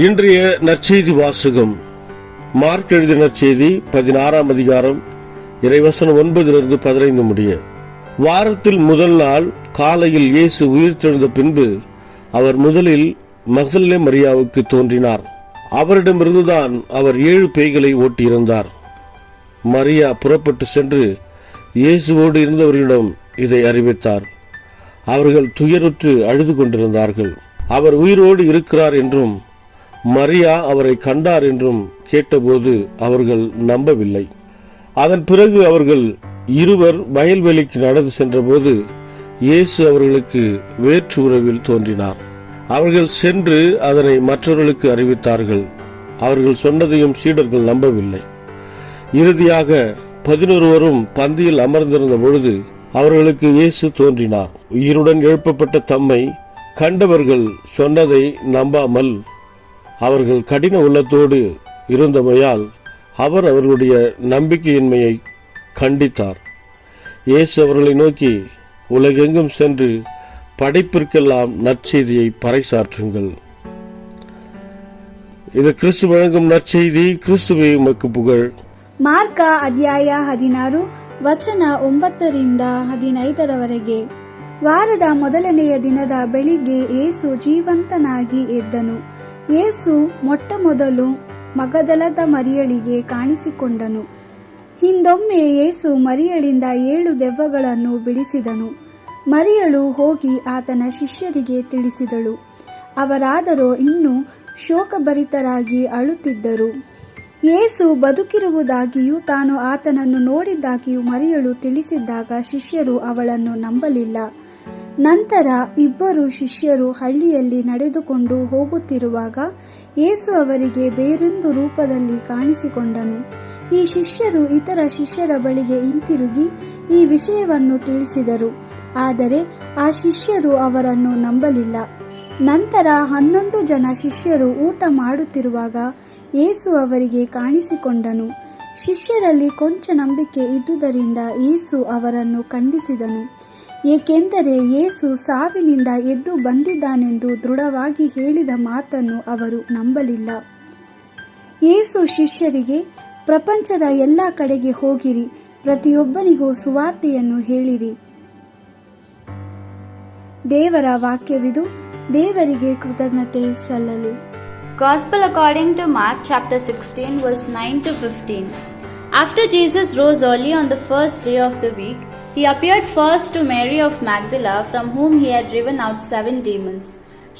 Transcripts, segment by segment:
இன்றைய நற்செய்தி வாசகம் மார்க் எழுதிய நற்செய்தி 16ஆம் அதிகாரம் இறைவசனம் 9-15 முடிய. வாரத்தில் முதல் நாள் காலையில் இயேசு உயிர்த்தெழுந்த பின்பு அவர் முதலில் மக்தலேனே மரியாவுக்கு தோன்றினார். அவரிடமிருந்துதான் அவர் 7 பேய்களை ஓட்டியிருந்தார். மரியா புறப்பட்டு சென்று இயேசுவோடு இருந்தவர்களிடம் இதை அறிவித்தார். அவர்கள் துயருற்று அழுது கொண்டிருந்தார்கள். அவர் உயிரோடு இருக்கிறார் என்றும் மரியா அவரை கண்டார் என்றும் கேட்டபோது அவர்கள் நம்பவில்லை. அதன் பிறகு அவர்கள் இருவர் வயல்வெளிக்கு நடந்து சென்றபோது இயேசு அவர்களுக்கு வேற்று உறவில் தோன்றினார். அவர்கள் சென்று அதனை மற்றவர்களுக்கு அறிவித்தார்கள். அவர்கள் சொன்னதையும் சீடர்கள் நம்பவில்லை. இறுதியாக 11 பந்தியில் அமர்ந்திருந்த பொழுது அவர்களுக்கு இயேசு தோன்றினார். உயிருடன் எழுப்பப்பட்ட தம்மை கண்டவர்கள் சொன்னதை நம்பாமல் அவர்கள் கடின உள்ளத்தோடு இருந்தமையால் அவர் அவர்களுடைய நம்பிக்கையின்மையை கண்டித்தார். இயேசு அவர்களை நோக்கி, உலகெங்கும் சென்று படைப்பிற்கெல்லாம் நற்செய்தியை பறைசாற்றுங்கள். இது கிறிஸ்து வழங்கும் நற்செய்தி. கிறிஸ்துவே உமக்கு புகழ். ಮಾರ್ಕ ಅಧ್ಯಾಯ 16 ವಚನ 9-15 ವಾರದ ಮೊದಲನೆಯ ದಿನದ ಬೆಳಿಗ್ಗೆ ಯೇಸು ಜೀವಂತನಾಗಿ ಎದ್ದನು. ಯೇಸು ಮೊಟ್ಟ ಮೊದಲು ಮಗದಲದ ಮರಿಯಳಿಗೆ ಕಾಣಿಸಿಕೊಂಡನು. ಹಿಂದೊಮ್ಮೆ ಯೇಸು ಮರಿಯಳಿಂದ 7 ದೆವ್ವಗಳನ್ನು ಬಿಡಿಸಿದನು. ಮರಿಯಳು ಹೋಗಿ ಆತನ ಶಿಷ್ಯರಿಗೆ ತಿಳಿಸಿದಳು. ಅವರಾದರೋ ಇನ್ನೂ ಶೋಕಭರಿತರಾಗಿ ಅಳುತ್ತಿದ್ದರು. ಯೇಸು ಬದುಕಿರುವುದಾಗಿಯೂ ತಾನು ಆತನನ್ನು ನೋಡಿದ್ದಾಗಿಯೂ ಮರಿಯಳು ತಿಳಿಸಿದ್ದಾಗ ಶಿಷ್ಯರು ಅವಳನ್ನು ನಂಬಲಿಲ್ಲ. ನಂತರ 2 ಶಿಷ್ಯರು ಹಳ್ಳಿಯಲ್ಲಿ ನಡೆದುಕೊಂಡು ಹೋಗುತ್ತಿರುವಾಗ ಯೇಸು ಅವರಿಗೆ ಬೇರೊಂದು ರೂಪದಲ್ಲಿ ಕಾಣಿಸಿಕೊಂಡನು. ಈ ಶಿಷ್ಯರು ಇತರ ಶಿಷ್ಯರ ಬಳಿಗೆ ಹಿಂತಿರುಗಿ ಈ ವಿಷಯವನ್ನು ತಿಳಿಸಿದರು. ಆದರೆ ಆ ಶಿಷ್ಯರು ಅವರನ್ನು ನಂಬಲಿಲ್ಲ. ನಂತರ 11 ಜನ ಶಿಷ್ಯರು ಊಟ ಮಾಡುತ್ತಿರುವಾಗ ಯೇಸು ಅವರಿಗೆ ಕಾಣಿಸಿಕೊಂಡನು. ಶಿಷ್ಯರಲ್ಲಿ ಕೊಂಚ ನಂಬಿಕೆ ಇದ್ದುದರಿಂದ ಯೇಸು ಅವರನ್ನು ಖಂಡಿಸಿದನು. ಏಕೆಂದರೆ ಯೇಸು ಸಾವಿನಿಂದ ಎದ್ದು ಬಂದಿದ್ದಾನೆಂದು ದೃಢವಾಗಿ ಹೇಳಿದ ಮಾತನ್ನು ಅವರು ನಂಬಲಿಲ್ಲ. ಯೇಸು ಶಿಷ್ಯರಿಗೆ, ಪ್ರಪಂಚದ ಎಲ್ಲ ಕಡೆಗೆ ಹೋಗಿರಿ, ಪ್ರತಿಯೊಬ್ಬನಿಗೂ ಸುವಾರ್ತೆಯನ್ನು ಹೇಳಿರಿ. ದೇವರ ವಾಕ್ಯವಿದು. ದೇವರಿಗೆ ಕೃತಜ್ಞತೆ ಸಲ್ಲಲಿ. Gospel according to Mark chapter 16 verse 9-15. After Jesus rose early on the first day of the week, he appeared first to Mary of Magdala, from whom he had driven out 7 demons.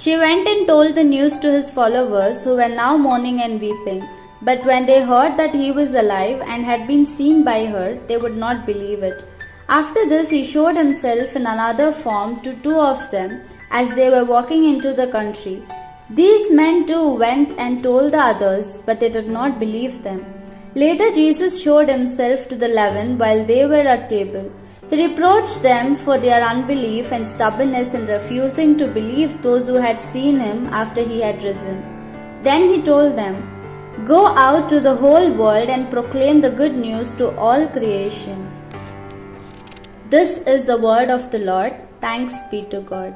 She went and told the news to his followers, who were now mourning and weeping. But when they heard that he was alive and had been seen by her, they would not believe it. After this he showed himself in another form to 2 of them as they were walking into the country. These men too went and told the others, but they did not believe them. Later Jesus showed himself to the 11 while they were at table. He reproached them for their unbelief and stubbornness in refusing to believe those who had seen him after he had risen. Then he told them, "Go out to the whole world and proclaim the good news to all creation." This is the word of the Lord. Thanks be to God.